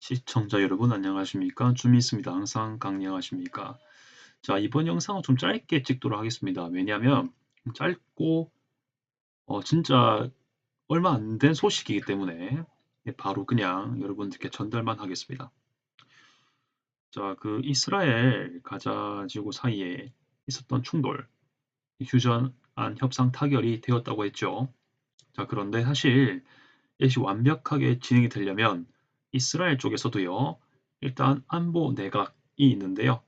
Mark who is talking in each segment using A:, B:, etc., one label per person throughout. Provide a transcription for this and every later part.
A: 시청자 여러분 안녕하십니까? 주미있습니다. 항상 강령하십니까? 자, 이번 영상은 좀 짧게 찍도록 하겠습니다. 왜냐하면 짧고 진짜 얼마 안 된 소식이기 때문에 바로 그냥 여러분들께 전달만 하겠습니다. 자, 그 이스라엘 가자 지구 사이에 있었던 충돌, 휴전안 협상 타결이 되었다고 했죠. 자, 그런데 사실 이것이 완벽하게 진행이 되려면 이스라엘 쪽에서도요, 일단 안보 내각이 있는데요.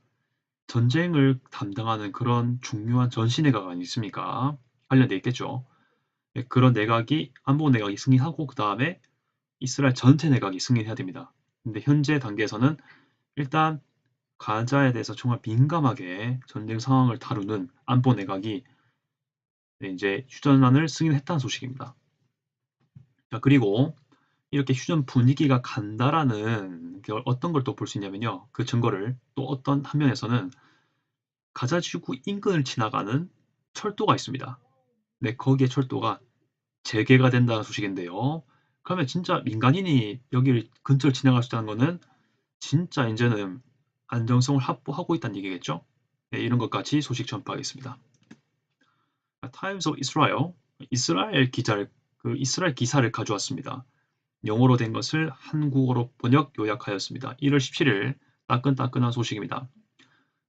A: 전쟁을 담당하는 그런 중요한 전시 내각 아니겠습니까? 관련돼 있겠죠. 네, 그런 내각이 안보 내각이 승인하고 그 다음에 이스라엘 전체 내각이 승인해야 됩니다. 근데 현재 단계에서는 일단 가자에 대해서 정말 민감하게 전쟁 상황을 다루는 안보 내각이 이제 휴전안을 승인했다는 소식입니다. 자, 그리고 이렇게 휴전 분위기가 간다라는 게 어떤 걸 또 볼 수 있냐면요. 그 증거를 또 어떤 한 면에서는 가자 지구 인근을 지나가는 철도가 있습니다. 네, 거기에 철도가 재개가 된다는 소식인데요. 그러면 진짜 민간인이 여기를 근처를 지나갈 수 있다는 거는 진짜 이제는 안정성을 확보하고 있다는 얘기겠죠. 네, 이런 것까지 소식 전파하겠습니다. 타임스 오브 이스라엘, 이스라엘 기사를 가져왔습니다. 영어로 된 것을 한국어로 번역 요약하였습니다. 1월 17일 따끈따끈한 소식입니다.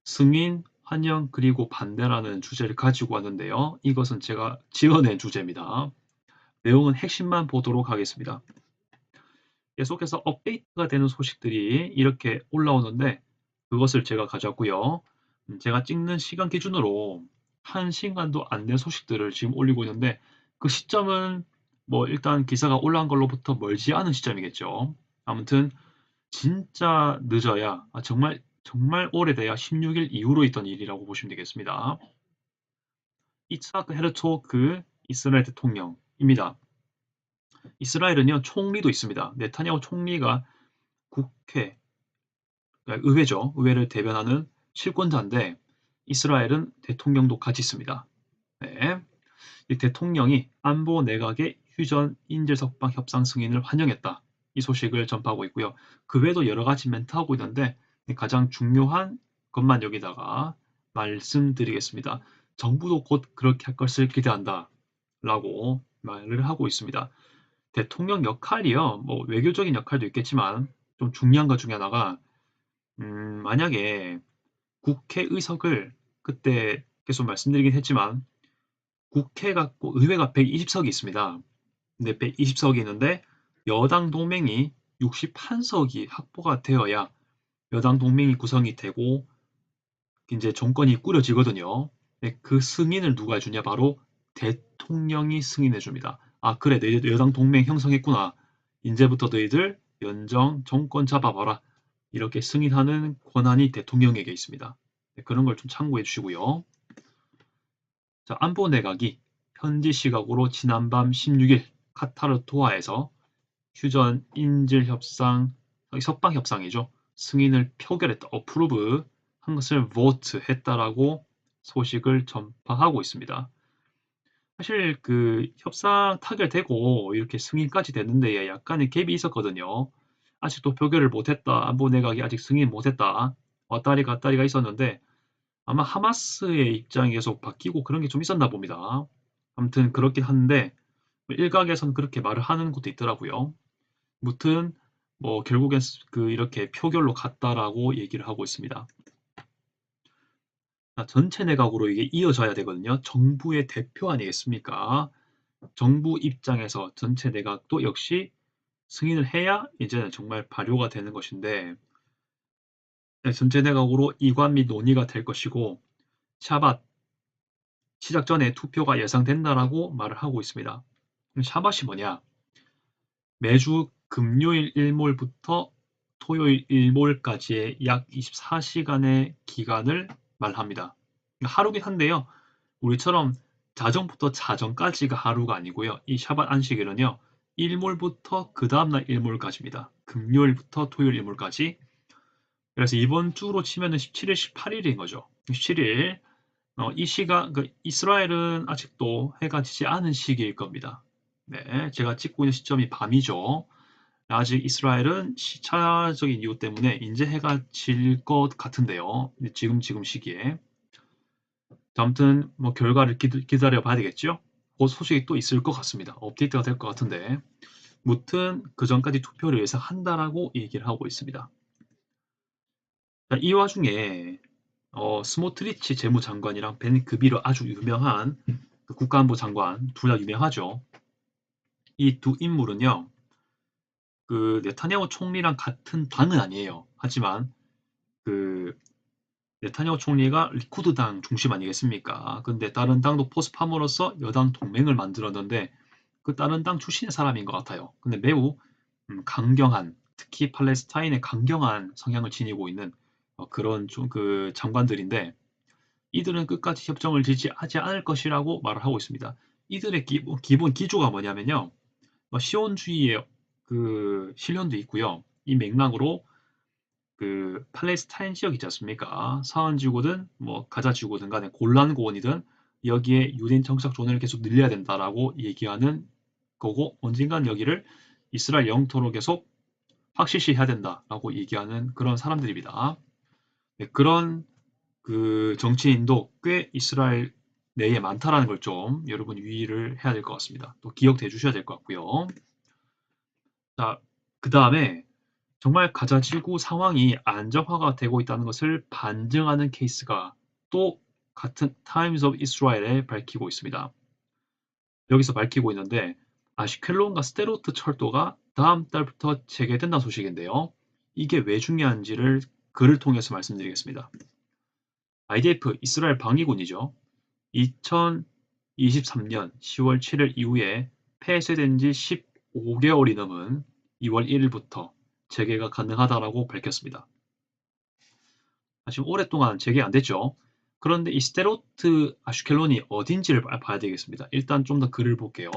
A: 승인, 환영, 그리고 반대라는 주제를 가지고 왔는데요. 이것은 제가 지어낸 주제입니다. 내용은 핵심만 보도록 하겠습니다. 계속해서 업데이트가 되는 소식들이 이렇게 올라오는데 그것을 제가 가져왔고요. 제가 찍는 시간 기준으로 1시간도 안 된 소식들을 지금 올리고 있는데 그 시점은 뭐 일단 기사가 올라온 걸로부터 멀지 않은 시점이겠죠. 아무튼 진짜 늦어야 정말 정말 오래돼야 16일 이후로 있던 일이라고 보시면 되겠습니다. 이츠하크 헤르초그 이스라엘 대통령입니다. 이스라엘은요 총리도 있습니다. 네타냐후 총리가 국회, 그러니까 의회죠. 의회를 대변하는 실권자인데 이스라엘은 대통령도 같이 있습니다. 네. 이 대통령이 안보 내각의 휴전 인질 석방 협상 승인을 환영했다. 이 소식을 전파하고 있고요. 그 외에도 여러 가지 멘트하고 있는데 가장 중요한 것만 여기다가 말씀드리겠습니다. 정부도 곧 그렇게 할 것을 기대한다. 라고 말을 하고 있습니다. 대통령 역할이요. 뭐 외교적인 역할도 있겠지만 좀 중요한 것 중에 하나가 만약에 국회의석을 그때 계속 말씀드리긴 했지만 국회가 의회가 120석이 있습니다. 근데 120석이 있는데 여당 동맹이 61석이 확보가 되어야 여당 동맹이 구성이 되고 이제 정권이 꾸려지거든요. 네, 그 승인을 누가 해주냐? 바로 대통령이 승인해 줍니다. 아, 그래, 내 여당 동맹 형성했구나. 이제부터 너희들 연정 정권 잡아봐라. 이렇게 승인하는 권한이 대통령에게 있습니다. 네, 그런 걸 좀 참고해 주시고요. 자, 안보 내각이 현지 시각으로 지난밤 16일 카타르 도하에서 휴전 인질 협상, 석방 협상이죠. 승인을 표결했다. 어프로브 한 것을 vote 했다라고 소식을 전파하고 있습니다. 사실 그 협상 타결되고 이렇게 승인까지 됐는데 약간의 갭이 있었거든요. 아직도 표결을 못했다. 안보 내각이 아직 승인 못했다. 왔다리 갔다리가 있었는데 아마 하마스의 입장이 계속 바뀌고 그런 게 좀 있었나 봅니다. 아무튼 그렇긴 한데 일각에서는 그렇게 말을 하는 것도 있더라고요. 무튼 뭐 결국엔 그 이렇게 표결로 갔다라고 얘기를 하고 있습니다. 전체 내각으로 이게 이어져야 되거든요. 정부의 대표 아니겠습니까? 정부 입장에서 전체 내각도 역시 승인을 해야 이제는 정말 발효가 되는 것인데 전체 내각으로 이관 및 논의가 될 것이고 샤밧 시작 전에 투표가 예상된다라고 말을 하고 있습니다. 샤밧이 뭐냐? 매주 금요일 일몰부터 토요일 일몰까지의 약 24시간의 기간을 말합니다. 하루긴 한데요. 우리처럼 자정부터 자정까지가 하루가 아니고요. 이 샤밧 안식일은요. 일몰부터 그 다음날 일몰까지입니다. 금요일부터 토요일 일몰까지. 그래서 이번 주로 치면은 17일, 18일인 거죠. 17일. 이 시간, 그 이스라엘은 아직도 해가 지지 않은 시기일 겁니다. 네, 제가 찍고 있는 시점이 밤이죠. 아직 이스라엘은 시차적인 이유 때문에 이제 해가 질 것 같은데요. 지금 시기에. 아무튼 뭐 결과를 기다려 봐야 되겠죠. 곧 소식이 또 있을 것 같습니다. 업데이트가 될 것 같은데 무튼 그 전까지 투표를 예상한다라고 얘기를 하고 있습니다. 이 와중에 스모트리치 재무장관이랑 벤 그비르 아주 유명한 그 국가안보 장관 둘 다 유명하죠. 이 두 인물은요. 그 네타냐후 총리랑 같은 당은 아니에요. 하지만 그 네타냐후 총리가 리쿠드당 중심 아니겠습니까? 근데 다른 당도 포섭함으로써 여당 동맹을 만들었는데 그 다른 당 출신의 사람인 것 같아요. 근데 매우 강경한, 특히 팔레스타인에 강경한 성향을 지니고 있는 그런 그 장관들인데 이들은 끝까지 협정을 지지하지 않을 것이라고 말을 하고 있습니다. 이들의 기본 기조가 뭐냐면요. 시온주의의 그 실현도 있고요. 이 맥락으로 그 팔레스타인 지역 있지 않습니까? 사원지구든 뭐 가자지구든 간에 골란고원이든 여기에 유대인 정착 존을 계속 늘려야 된다라고 얘기하는 거고 언젠간 여기를 이스라엘 영토로 계속 확실시해야 된다라고 얘기하는 그런 사람들입니다. 네, 그런 그 정치인도 꽤 이스라엘 내에 많다라는 걸 좀 여러분 유의를 해야 될 것 같습니다. 또 기억해 주셔야 될 것 같고요. 자, 그 다음에 정말 가자지구 상황이 안정화가 되고 있다는 것을 반증하는 케이스가 또 같은 타임스 오브 이스라엘에 밝히고 있습니다. 여기서 밝히고 있는데 아시켈론과 스데로트 철도가 다음 달부터 재개된다는 소식인데요. 이게 왜 중요한지를 글을 통해서 말씀드리겠습니다. IDF 이스라엘 방위군이죠. 2023년 10월 7일 이후에 폐쇄된 지 15개월이 넘은 2월 1일부터 재개가 가능하다라고 밝혔습니다. 지금 오랫동안 재개 안 됐죠. 그런데 이 스데로트 아슈켈론이 어딘지를 봐야 되겠습니다. 일단 좀 더 글을 볼게요.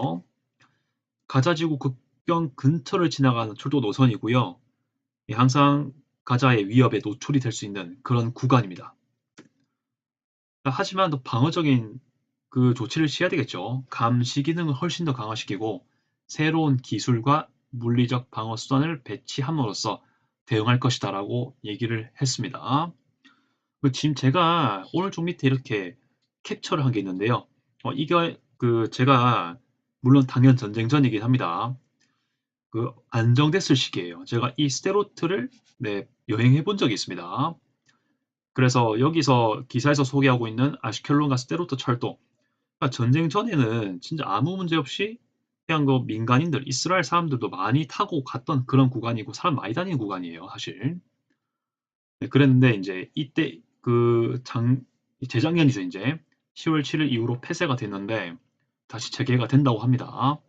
A: 가자지구 국경 근처를 지나가는 철도 노선이고요. 항상 가자의 위협에 노출이 될 수 있는 그런 구간입니다. 하지만 또 방어적인 그 조치를 취해야 되겠죠. 감시 기능을 훨씬 더 강화시키고 새로운 기술과 물리적 방어 수단을 배치함으로써 대응할 것이다라고 얘기를 했습니다. 지금 제가 오늘 좀 밑에 이렇게 캡처를 한 게 있는데요. 이게 그 제가 물론 당연 전쟁 전이긴 합니다. 그 안정됐을 시기예요. 제가 이 스데로트를 여행해 본 적이 있습니다. 그래서 여기서 기사에서 소개하고 있는 아시켈론과 스데로트 철도. 그러니까 전쟁 전에는 진짜 아무 문제 없이 그냥 그 민간인들, 이스라엘 사람들도 많이 타고 갔던 그런 구간이고 사람 많이 다니는 구간이에요, 사실. 네, 그랬는데 이제 이때 재작년이죠, 이제 10월 7일 이후로 폐쇄가 됐는데 다시 재개가 된다고 합니다.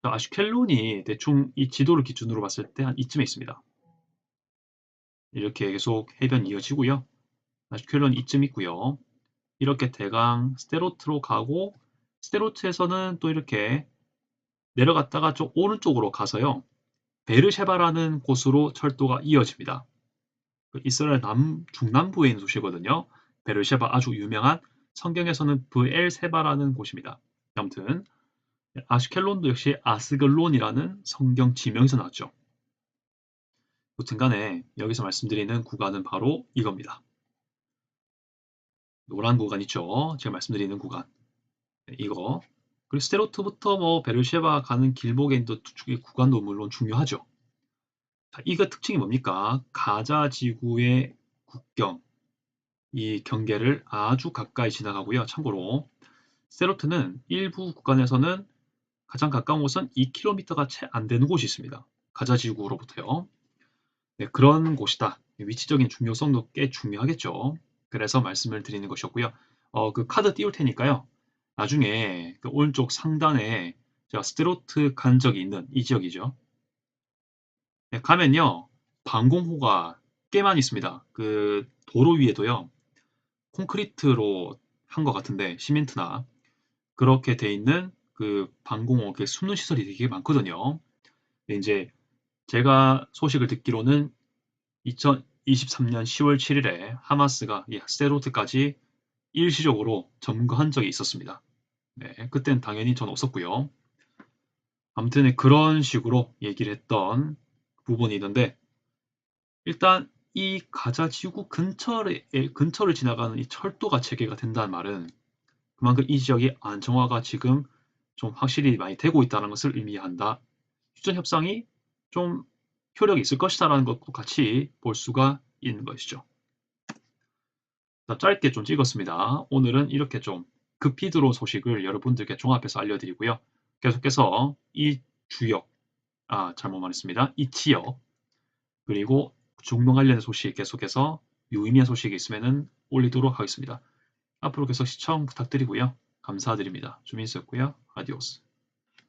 A: 아슈켈론이 대충 이 지도를 기준으로 봤을 때 한 이쯤에 있습니다. 이렇게 계속 해변이 이어지고요. 아슈켈론 이쯤 있고요. 이렇게 대강 스데로트로 가고 스데로트에서는 또 이렇게 내려갔다가 좀 오른쪽으로 가서요. 베르셰바라는 곳으로 철도가 이어집니다. 이스라엘 중남부에 있는 도시거든요. 베르셰바 아주 유명한 성경에서는 브엘세바라는 곳입니다. 아무튼 아슈켈론도 역시 아스글론이라는 성경 지명에서 나왔죠. 여튼 간에 여기서 말씀드리는 구간은 바로 이겁니다. 노란 구간 있죠? 제가 말씀드리는 구간. 이거. 그리고 스테로트부터 뭐 베르셰바 가는 길목엔 구간도 물론 중요하죠. 자, 이거 특징이 뭡니까? 가자 지구의 국경, 이 경계를 아주 가까이 지나가고요. 참고로 스테로트는 일부 구간에서는 가장 가까운 곳은 2km가 채 안 되는 곳이 있습니다. 가자 지구로부터요. 네, 그런 곳이다. 위치적인 중요성도 꽤 중요하겠죠. 그래서 말씀을 드리는 것이었고요. 그 카드 띄울 테니까요. 나중에 그 오른쪽 상단에 제가 스테로트 간 적이 있는 이 지역이죠. 네, 가면요. 방공호가 꽤 많이 있습니다. 그 도로 위에도요. 콘크리트로 한 것 같은데 시멘트나 그렇게 돼 있는 그 방공호 그 숨는 시설이 되게 많거든요. 근데 이제 제가 소식을 듣기로는 2023년 10월 7일에 하마스가 이 스데로트까지 일시적으로 점거한 적이 있었습니다. 네, 그때는 당연히 전 없었고요. 아무튼 그런 식으로 얘기를 했던 부분이 있는데 일단 이 가자지구 근처를 지나가는 이 철도가 재개가 된다는 말은 그만큼 이 지역의 안정화가 지금 좀 확실히 많이 되고 있다는 것을 의미한다. 휴전 협상이 좀 효력이 있을 것이다라는 것도 같이 볼 수가 있는 것이죠. 짧게 좀 찍었습니다. 오늘은 이렇게 좀 급히 들어온 소식을 여러분들께 종합해서 알려드리고요. 계속해서 이 주역, 잘못 말했습니다. 이 지역, 그리고 중동 관련된 소식 계속해서 유의미한 소식이 있으면 올리도록 하겠습니다. 앞으로 계속 시청 부탁드리고요. 감사드립니다. 주민수였고요. 아디오스.